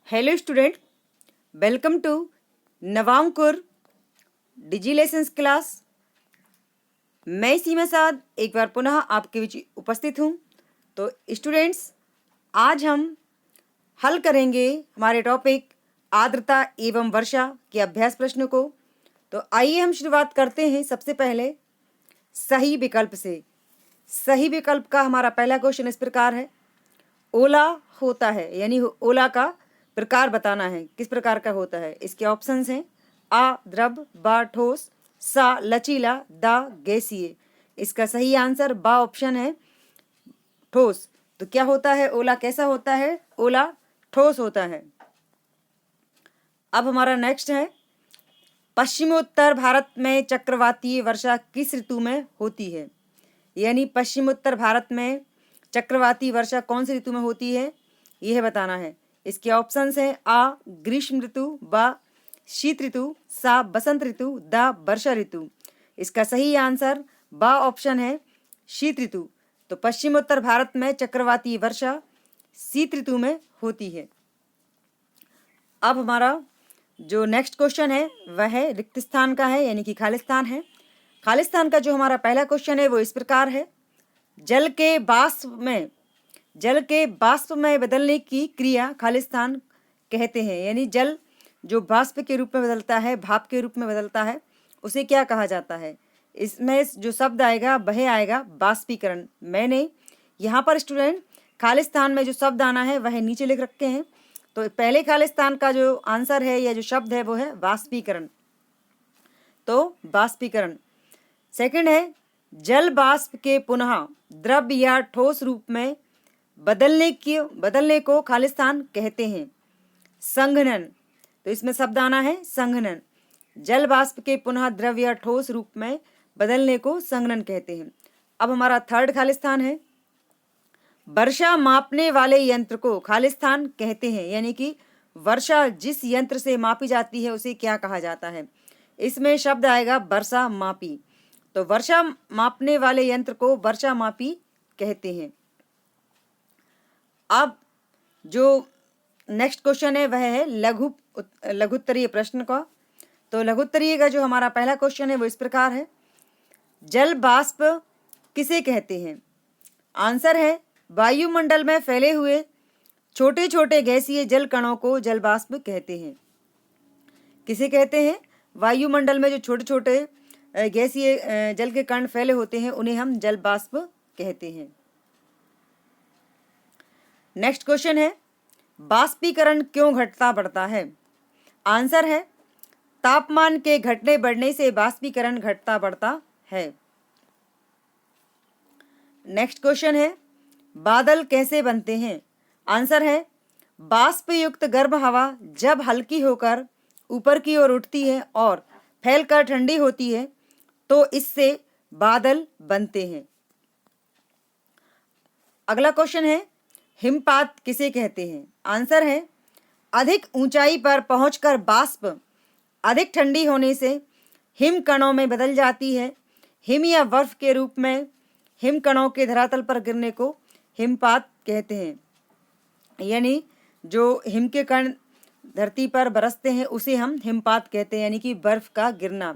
Hello student, welcome to Navankur digi lessons class. मैं सीमा साद एक बार पुनः आपके बीच उपस्थित हूँ। तो स्टूडेंट्स, आज हम हल करेंगे हमारे टॉपिक आर्द्रता एवं वर्षा के अभ्यास प्रश्न को। तो आइए हम शुरुआत करते हैं सबसे पहले सही विकल्प से। सही विकल्प का हमारा पहला क्वेश्चन इस प्रकार है, ओला होता है, यानी ओला का प्रकार बताना है, किस प्रकार का होता है। इसके ऑप्शंस हैं आ द्रव, बा ठोस, सा लचीला, दा गैसीय। इसका सही आंसर बा ऑप्शन है, ठोस। तो क्या होता है ओला, कैसा होता है ओला? ठोस होता है। अब हमारा नेक्स्ट है, पश्चिमोत्तर भारत में चक्रवातीय वर्षा किस ऋतु में होती है? यानी पश्चिमोत्तर भारत में चक्रवाती वर्षा कौन सी ऋतु में होती है, यह बताना है। इसके ऑप्शंस हैं आ ग्रीष्म ऋतु, बा शीत ऋतु, सा बसंत ऋतु, दा वर्षा ऋतु। इसका सही आंसर बा ऑप्शन है, शीत ऋतु। तो पश्चिमोत्तर भारत में चक्रवाती वर्षा शीत ऋतु में होती है। अब हमारा जो नेक्स्ट क्वेश्चन है वह है रिक्त स्थान का है, यानी कि खालिस्तान है। खालिस्तान का जो हमारा पहला क्वेश्चन है वो इस प्रकार है, जल के बाष्प में बदलने की क्रिया खालिस्तान कहते हैं। यानी जल जो बाष्प के रूप में बदलता है, भाप के रूप में बदलता है, उसे क्या कहा जाता है? इसमें जो शब्द आएगा वह आएगा बाष्पीकरण। मैंने यहाँ पर स्टूडेंट खालिस्तान में जो शब्द आना है वह नीचे लिख रखे हैं। तो पहले खालिस्तान का जो आंसर है या जो शब्द है वो है बाष्पीकरण। तो बाष्पीकरण। सेकंड है, जल बाष्प के पुनः द्रव या ठोस रूप में बदलने को खालिस्तान कहते हैं। संघनन। तो इसमें शब्द आना है संघनन। जल बाष्प के पुनः द्रव या ठोस रूप में बदलने को संघनन कहते हैं। अब हमारा थर्ड खालिस्तान है, वर्षा मापने वाले यंत्र को खालिस्तान कहते हैं। यानी कि वर्षा जिस यंत्र से मापी जाती है उसे क्या कहा जाता है? इसमें शब्द आएगा वर्षा मापी। तो वर्षा मापने वाले यंत्र को वर्षा मापी कहते हैं। अब जो नेक्स्ट क्वेश्चन है वह है लघुत्तरीय प्रश्न का। तो लघुत्तरीय का जो हमारा पहला क्वेश्चन है वो इस प्रकार है, जल बाष्प किसे कहते हैं? आंसर है, वायुमंडल में फैले हुए छोटे छोटे गैसीय जल कणों को जल बाष्प कहते हैं। किसे कहते हैं? वायुमंडल में जो छोटे छोटे गैसीय जल के कण फैले होते हैं उन्हें हम जल बाष्प कहते हैं। नेक्स्ट क्वेश्चन है, बाष्पीकरण क्यों घटता बढ़ता है? आंसर है, तापमान के घटने बढ़ने से बाष्पीकरण घटता बढ़ता है। नेक्स्ट क्वेश्चन है, बादल कैसे बनते हैं? आंसर है, बाष्प युक्त गर्म हवा जब हल्की होकर ऊपर की ओर उठती है और फैलकर ठंडी होती है तो इससे बादल बनते हैं। अगला क्वेश्चन है, हिमपात किसे कहते हैं? आंसर है, अधिक ऊंचाई पर पहुंचकर बाष्प अधिक ठंडी होने से हिम कणों में बदल जाती है। हिम या बर्फ के रूप में हिम कणों के धरातल पर गिरने को हिमपात कहते हैं। यानी जो हिम के कण धरती पर बरसते हैं उसे हम हिमपात कहते हैं, यानी कि बर्फ का गिरना।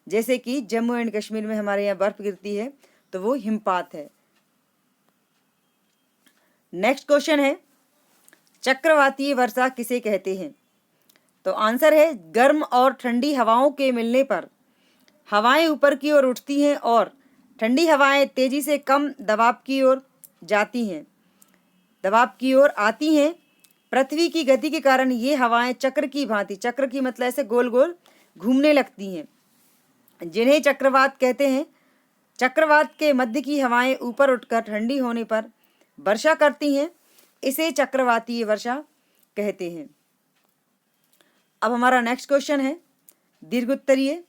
जैसे कि जम्मू एंड कश्मीर में हमारे यहाँ बर्फ गिरती है तो वो हिमपात है। नेक्स्ट क्वेश्चन है, चक्रवातीय वर्षा किसे कहते हैं? तो आंसर है, गर्म और ठंडी हवाओं के मिलने पर हवाएं ऊपर की ओर उठती हैं और ठंडी हवाएं तेजी से कम दबाव की ओर आती हैं। पृथ्वी की गति के कारण ये हवाएं चक्र की भांति, चक्र की मतलब ऐसे गोल गोल घूमने लगती हैं, जिन्हें चक्रवात कहते हैं। चक्रवात के मध्य की हवाएं ऊपर उठकर ठंडी होने पर वर्षा करती हैं, इसे चक्रवातीय वर्षा कहते हैं। अब हमारा नेक्स्ट क्वेश्चन है दीर्घोत्तरीय।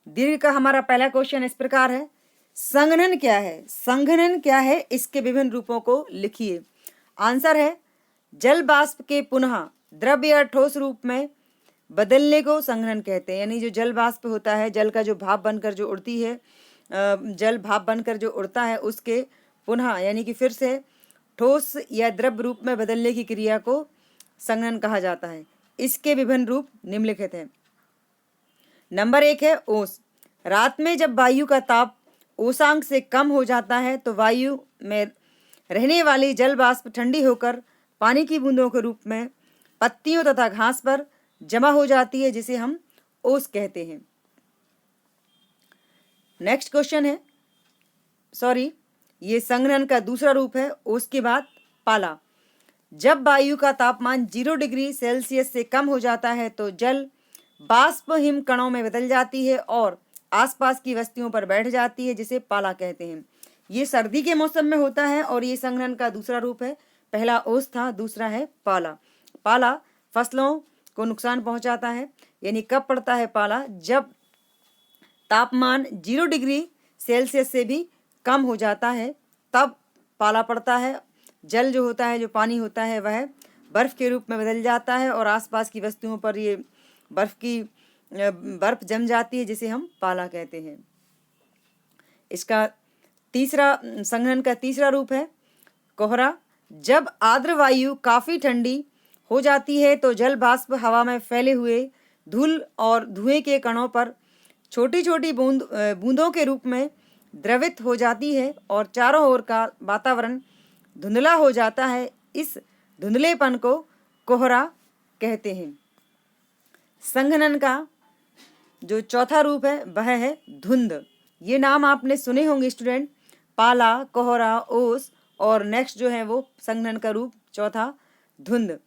दीर्घ का हमारा पहला क्वेश्चन इस प्रकार है, संघनन क्या है? संघनन क्या है, इसके विभिन्न रूपों को लिखिए। आंसर है, जल बाष्प के पुनः द्रव या ठोस रूप में बदलने को संघनन कहते हैं। यानी जो जल बाष्प होता है, जल का जो भाप बनकर जो उड़ती है, जल भाप बनकर जो उड़ता है उसके पुनः यानी कि फिर से ठोस या द्रव रूप में बदलने की क्रिया को संघनन कहा जाता है। इसके विभिन्न रूप निम्नलिखित हैं। नंबर 1 है ओस। रात में जब वायु का ताप ओसांक से कम हो जाता है तो वायु में रहने वाली जल वाष्प ठंडी होकर पानी की बूंदों के रूप में पत्तियों तथा घास पर जमा हो जाती है, जिसे हम ओस कहते हैं। नेक्स्ट क्वेश्चन है, ये संघनन का दूसरा रूप है। ओस के बाद पाला। जब वायु का तापमान 0 डिग्री सेल्सियस से कम हो जाता है तो जल बाष्प हिम कणों में बदल जाती है और आसपास की वस्तुओं पर बैठ जाती है, जिसे पाला कहते हैं। ये सर्दी के मौसम में होता है और ये संघनन का दूसरा रूप है। पहला ओस था, दूसरा है पाला। पाला फसलों को नुकसान पहुंचाता है। यानी कब पड़ता है पाला? जब तापमान 0 डिग्री सेल्सियस से भी कम हो जाता है तब पाला पड़ता है। जल जो होता है, जो पानी होता है, वह बर्फ के रूप में बदल जाता है और आसपास की वस्तुओं पर ये बर्फ जम जाती है, जिसे हम पाला कहते हैं। इसका संघनन का तीसरा रूप है कोहरा। जब आर्द्र वायु काफी ठंडी हो जाती है तो जल वाष्प हवा में फैले हुए धूल और धुएं के कणों पर छोटी छोटी बूंदों के रूप में द्रवित हो जाती है और चारों ओर का वातावरण धुंधला हो जाता है। इस धुंधलेपन को कोहरा कहते हैं। संघनन का जो चौथा रूप है वह है धुंध। ये नाम आपने सुने होंगे स्टूडेंट, पाला, कोहरा, ओस और नेक्स्ट जो है वो संघनन का रूप चौथा धुंध।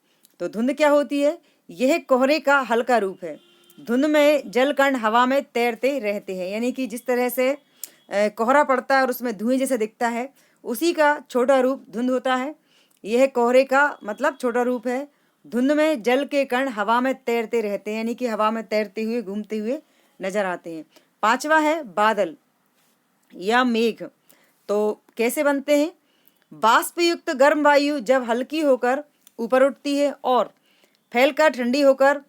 तो धुंध क्या होती है? यह कोहरे का हल्का रूप है। धुंध में जल कण हवा में तैरते रहते हैं। यानी कि जिस तरह से कोहरा पड़ता है और उसमें धुएं जैसे दिखता है, उसी का छोटा रूप धुंध होता है। यह कोहरे का मतलब छोटा रूप है। धुंध में जल के कण हवा में तैरते रहते हैं, यानी कि हवा में तैरते हुए घूमते हुए नजर आते हैं। पांचवा है बादल या मेघ। तो कैसे बनते हैं? बाष्पयुक्त गर्म वायु जब हल्की होकर ऊपर उठती है और फैलकर ठंडी होकर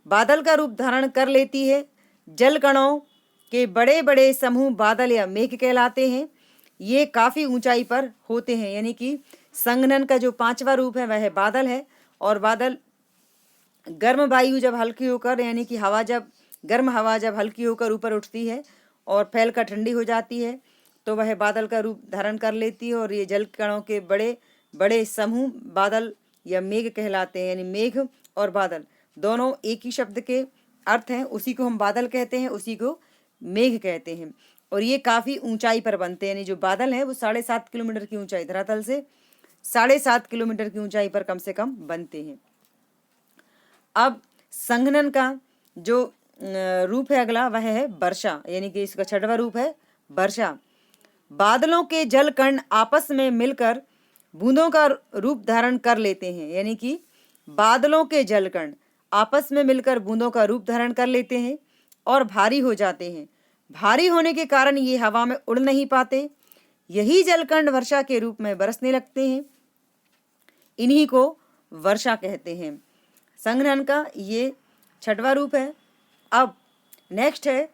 बादल का रूप धारण कर लेती है, जल कणों के बड़े बड़े समूह बादल या मेघ कहलाते हैं। ये काफ़ी ऊंचाई पर होते हैं। यानी कि संघनन का जो पांचवा रूप है वह बादल है। और बादल गर्म वायु जब हल्की होकर, यानी कि गर्म हवा जब हल्की होकर ऊपर उठती है और फैलकर ठंडी हो जाती है तो वह बादल का रूप धारण कर लेती है और ये जल कणों के बड़े बड़े समूह बादल या मेघ कहलाते हैं। यानी मेघ और बादल दोनों एक ही शब्द के अर्थ हैं। उसी को हम बादल कहते हैं, उसी को मेघ कहते हैं। और ये काफ़ी ऊंचाई पर बनते हैं। यानी जो बादल है वो 7.5 किलोमीटर की ऊंचाई, धरातल से 7.5 किलोमीटर की ऊंचाई पर कम से कम बनते हैं। अब संघनन का जो रूप है अगला वह है वर्षा। यानी कि इसका छठवां रूप है वर्षा। बादलों के जल कण आपस में मिलकर बूंदों का रूप धारण कर लेते हैं। यानी कि बादलों के जल कण आपस में मिलकर बूंदों का रूप धारण कर लेते हैं और भारी हो जाते हैं। भारी होने के कारण ये हवा में उड़ नहीं पाते। यही जलकण वर्षा के रूप में बरसने लगते हैं। इन्हीं को वर्षा कहते हैं। संघनन का ये छठवां रूप है। अब नेक्स्ट है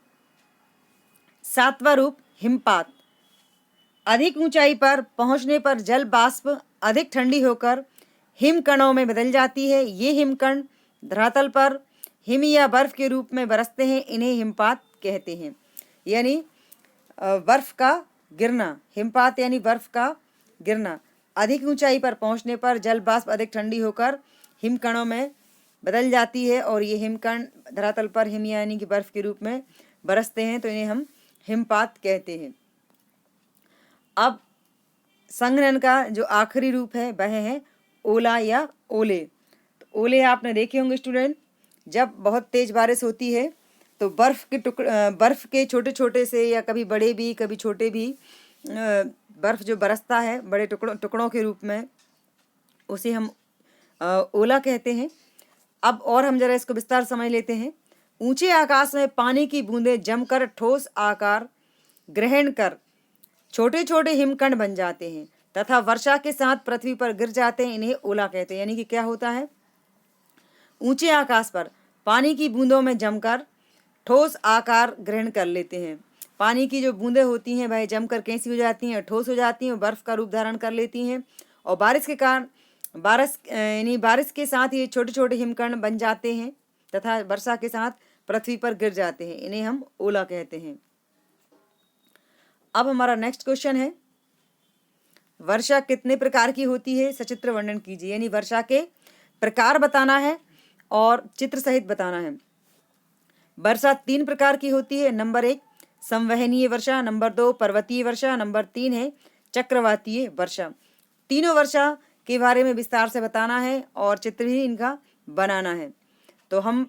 सातवां रूप हिमपात। अधिक ऊंचाई पर पहुंचने पर जल वाष्प अधिक ठंडी होकर हिम कणों में बदल जाती है। ये हिमकण धरातल पर हिम या बर्फ के रूप में बरसते हैं। इन्हें हिमपात कहते हैं। यानी बर्फ का गिरना। हिमपात यानी बर्फ का गिरना। अधिक ऊंचाई पर पहुंचने पर जल वाष्प अधिक ठंडी होकर हिम कणों में बदल जाती है और ये हिमकण धरातल पर हिम यानी कि बर्फ के रूप में बरसते हैं, तो इन्हें हम हिमपात कहते हैं। अब संघनन का जो आखिरी रूप है वह है ओला या ओले। तो ओले आपने देखे होंगे स्टूडेंट, जब बहुत तेज बारिश होती है तो बर्फ के छोटे छोटे से या कभी बड़े भी कभी छोटे भी बर्फ जो बरसता है बड़े टुकड़ों के रूप में, उसे हम ओला कहते हैं। अब और हम जरा इसको विस्तार समझ लेते हैं। ऊंचे आकाश में पानी की बूंदें जमकर ठोस आकार ग्रहण कर छोटे छोटे हिमकण बन जाते हैं तथा वर्षा के साथ पृथ्वी पर गिर जाते हैं। इन्हें ओला कहते हैं। यानी कि क्या होता है, ऊंचे आकाश पर पानी की बूंदों में जमकर ठोस आकार ग्रहण कर लेते हैं। पानी की जो बूंदें होती हैं वह जमकर कैसी हो जाती हैं, ठोस हो जाती हैं, बर्फ का रूप धारण कर लेती हैं और बारिश के कारण यानी बारिश के साथ ये छोटे छोटे हिमकण बन जाते हैं तथा वर्षा के साथ पृथ्वी पर गिर जाते हैं, इन्हें हम ओला कहते हैं। अब हमारा नेक्स्ट क्वेश्चन है, वर्षा कितने प्रकार की होती है, सचित्र वर्णन कीजिए। यानी वर्षा के प्रकार बताना है और चित्र सहित बताना है। वर्षा 3 प्रकार की होती है। नंबर 1 संवहनीय वर्षा, नंबर 2 पर्वतीय वर्षा, नंबर 3 है चक्रवातीय वर्षा। तीनों वर्षा के बारे में विस्तार से बताना है और चित्र भी इनका बनाना है। तो हम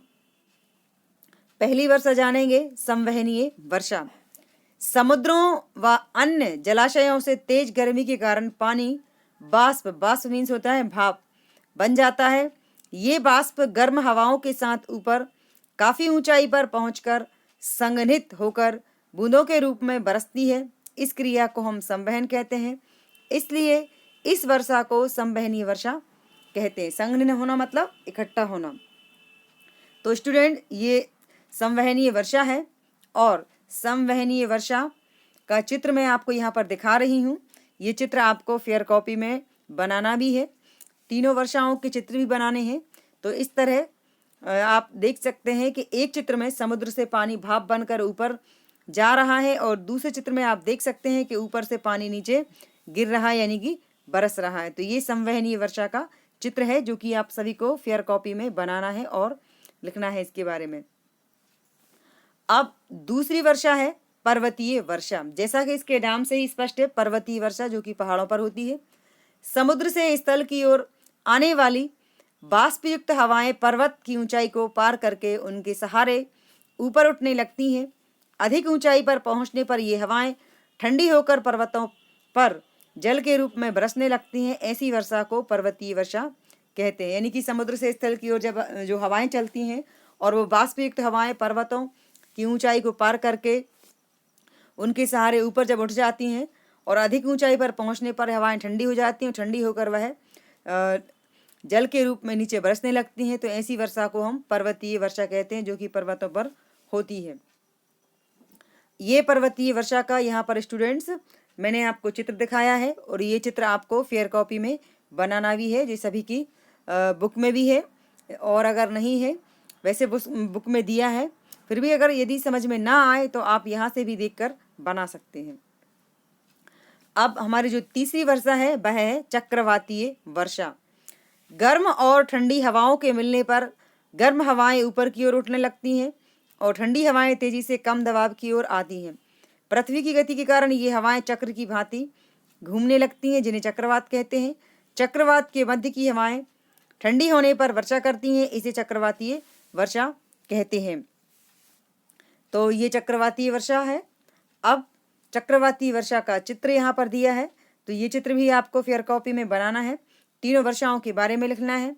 पहली वर्षा जानेंगे, संवहनीय वर्षा। समुद्रों व अन्य जलाशयों से तेज गर्मी के कारण पानी बाष्प मीन्स होता है भाप, बन जाता है। ये बाष्प गर्म हवाओं के साथ ऊपर काफी ऊंचाई पर पहुंचकर संघनित होकर बूंदों के रूप में बरसती है। इस क्रिया को हम संवहन कहते हैं, इसलिए इस वर्षा को संवहनीय वर्षा कहते हैं। संघनित होना मतलब इकट्ठा होना। तो स्टूडेंट, ये संवहनीय वर्षा है और संवहनीय वर्षा का चित्र मैं आपको यहाँ पर दिखा रही हूँ। ये चित्र आपको फेयर कॉपी में बनाना भी है, तीनों वर्षाओं के चित्र भी बनाने हैं। तो इस तरह आप देख सकते हैं कि एक चित्र में समुद्र से पानी भाप बनकर ऊपर जा रहा है और दूसरे चित्र में आप देख सकते हैं कि ऊपर से पानी नीचे गिर रहा है, यानी कि बरस रहा है। तो ये संवहनीय वर्षा का चित्र है जो कि आप सभी को फेयर कॉपी में बनाना है और लिखना है इसके बारे में। अब दूसरी वर्षा है पर्वतीय वर्षा। जैसा कि इसके नाम से ही स्पष्ट है, पर्वतीय वर्षा जो कि पहाड़ों पर होती है। समुद्र से स्थल की ओर आने वाली बाष्पयुक्त हवाएं पर्वत की ऊंचाई को पार करके उनके सहारे ऊपर उठने लगती हैं। अधिक ऊंचाई पर पहुंचने पर ये हवाएं ठंडी होकर पर्वतों पर जल के रूप में बरसने लगती हैं। ऐसी वर्षा को पर्वतीय वर्षा कहते हैं। यानी कि समुद्र से स्थल की ओर जब जो हवाएं चलती हैं और वो बाष्पयुक्त हवाएं पर्वतों की ऊंचाई को पार करके उनके सहारे ऊपर जब उठ जाती हैं और अधिक ऊंचाई पर पहुंचने पर हवाएं ठंडी हो जाती हैं, ठंडी होकर वह जल के रूप में नीचे बरसने लगती हैं। तो ऐसी वर्षा को हम पर्वतीय वर्षा कहते हैं जो कि पर्वतों पर होती है। ये पर्वतीय वर्षा का यहाँ पर स्टूडेंट्स मैंने आपको चित्र दिखाया है और ये चित्र आपको फेयर कॉपी में बनाना भी है, जो सभी की बुक में भी है और अगर नहीं है वैसे बुक में दिया है, फिर भी अगर यदि समझ में ना आए तो आप यहाँ से भी देखकर बना सकते हैं। अब हमारी जो तीसरी वर्षा है वह है चक्रवातीय वर्षा। गर्म और ठंडी हवाओं के मिलने पर गर्म हवाएं ऊपर की ओर उठने लगती हैं और ठंडी हवाएं तेजी से कम दबाव की ओर आती हैं। पृथ्वी की गति के कारण ये हवाएं चक्र की भांति घूमने लगती हैं, जिन्हें चक्रवात कहते हैं। चक्रवात के मध्य की हवाएं ठंडी होने पर वर्षा करती हैं, इसे चक्रवातीय वर्षा कहते हैं। तो ये चक्रवातीय वर्षा है। अब चक्रवातीय वर्षा का चित्र यहाँ पर दिया है, तो ये चित्र भी आपको फेयर कॉपी में बनाना है। तीनों वर्षाओं के बारे में लिखना है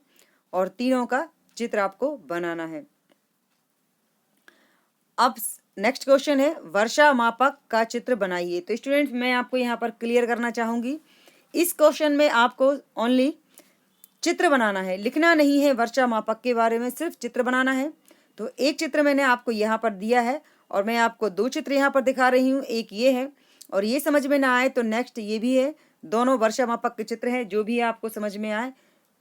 और तीनों का चित्र आपको बनाना है। अब नेक्स्ट क्वेश्चन है, वर्षा मापक का चित्र बनाइए। तो स्टूडेंट्स, मैं आपको यहाँ पर क्लियर करना चाहूँगी, इस क्वेश्चन में आपको ओनली चित्र बनाना है, लिखना नहीं है वर्षा मापक के बारे में, सिर्फ चित्र बनाना है। तो एक चित्र मैंने आपको यहाँ पर दिया है और मैं आपको 2 चित्र यहाँ पर दिखा रही हूँ। एक ये है और ये समझ में ना आए तो नेक्स्ट ये भी है। दोनों वर्षा मापक के चित्र हैं, जो भी आपको समझ में आए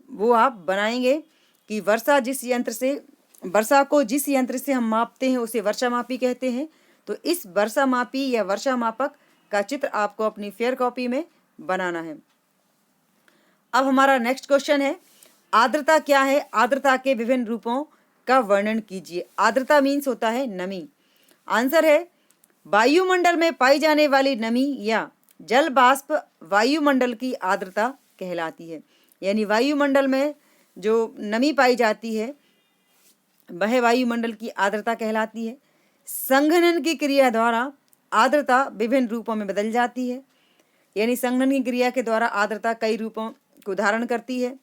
वो आप बनाएंगे कि वर्षा को जिस यंत्र से हम मापते हैं उसे वर्षा मापी कहते हैं। तो इस वर्षा मापी या वर्षा मापक का चित्र आपको अपनी फेयर कॉपी में बनाना है। अब हमारा नेक्स्ट क्वेश्चन है, आर्द्रता क्या है? आर्द्रता के विभिन्न रूपों का वर्णन कीजिए। आर्द्रता मीन्स होता है नमी। आंसर है वायुमंडल में पाई जाने वाली नमी या जल बाष्प वायुमंडल की आर्द्रता कहलाती है। यानी वायुमंडल में जो नमी पाई जाती है वह वायुमंडल की आर्द्रता कहलाती है। संघनन की क्रिया द्वारा आर्द्रता विभिन्न रूपों में बदल जाती है। यानी संघनन की क्रिया के द्वारा आर्द्रता कई रूपों को धारण करती है।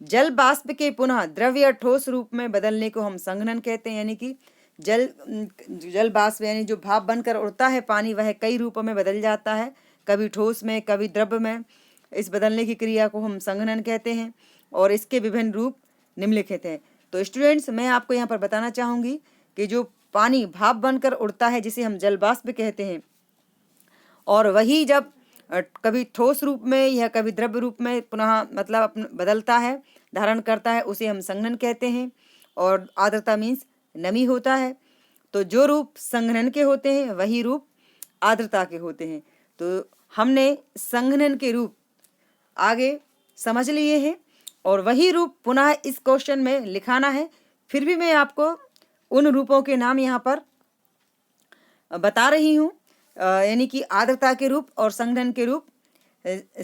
जल बाष्प के पुनः द्रव्य या ठोस रूप में बदलने को हम संघनन कहते हैं। यानी कि जल बाष्प यानी जो भाप बनकर उड़ता है पानी, वह कई रूपों में बदल जाता है, कभी ठोस में कभी द्रव्य में। इस बदलने की क्रिया को हम संघनन कहते हैं और इसके विभिन्न रूप निम्नलिखित हैं। तो स्टूडेंट्स, मैं आपको यहाँ पर बताना चाहूँगी कि जो पानी भाप बनकर उड़ता है जिसे हम जल बाष्प कहते हैं, और वही जब कभी ठोस रूप में या कभी द्रव्य रूप में पुनः मतलब बदलता है, धारण करता है, उसे हम संघनन कहते हैं। और आर्द्रता मीन्स नमी होता है। तो जो रूप संघनन के होते हैं वही रूप आर्द्रता के होते हैं। तो हमने संघनन के रूप आगे समझ लिए हैं और वही रूप पुनः इस क्वेश्चन में लिखाना है। फिर भी मैं आपको उन रूपों के नाम यहाँ पर बता रही हूँ, यानी कि आर्द्रता के रूप और संघनन के रूप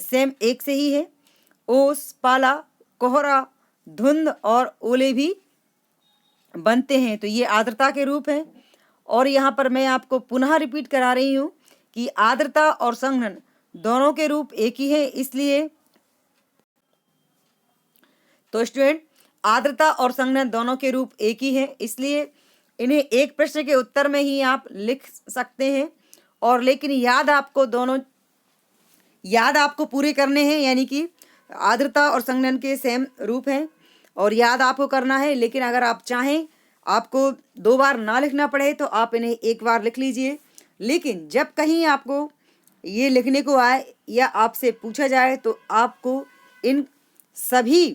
सेम एक से ही है। ओस, पाला, कोहरा, धुंध और ओले भी बनते हैं, तो ये आर्द्रता के रूप हैं। और यहाँ पर मैं आपको पुनः रिपीट करा रही हूँ कि आर्द्रता और संघनन दोनों के रूप एक ही है, इसलिए तो स्टूडेंट आर्द्रता और संघनन दोनों के रूप एक ही है, इसलिए इन्हें एक प्रश्न के उत्तर में ही आप लिख सकते हैं। और लेकिन याद आपको पूरे करने हैं, यानी कि आर्द्रता और संघनन के सेम रूप हैं और याद आपको करना है। लेकिन अगर आप चाहें आपको 2 बार ना लिखना पड़े तो आप इन्हें एक बार लिख लीजिए। लेकिन जब कहीं आपको ये लिखने को आए या आपसे पूछा जाए तो आपको इन सभी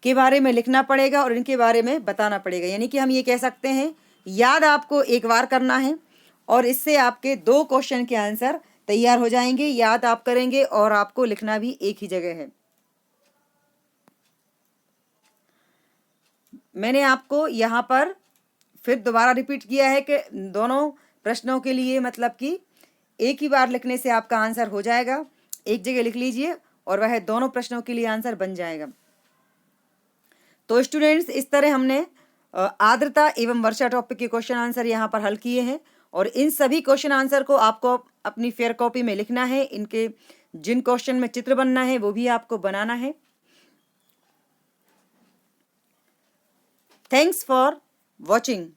के बारे में लिखना पड़ेगा और इनके बारे में बताना पड़ेगा। यानी कि हम ये कह सकते हैं याद आपको एक बार करना है और इससे आपके 2 क्वेश्चन के आंसर तैयार हो जाएंगे। याद आप करेंगे और आपको लिखना भी एक ही जगह है। मैंने आपको यहाँ पर फिर दोबारा रिपीट किया है कि दोनों प्रश्नों के लिए मतलब कि एक ही बार लिखने से आपका आंसर हो जाएगा। एक जगह लिख लीजिए और वह दोनों प्रश्नों के लिए आंसर बन जाएगा। तो स्टूडेंट्स, इस तरह हमने आर्द्रता एवं वर्षा टॉपिक के क्वेश्चन आंसर यहाँ पर हल किए हैं और इन सभी क्वेश्चन आंसर को आपको अपनी फेयर कॉपी में लिखना है। इनके जिन क्वेश्चन में चित्र बनना है वो भी आपको बनाना है। Thanks for watching.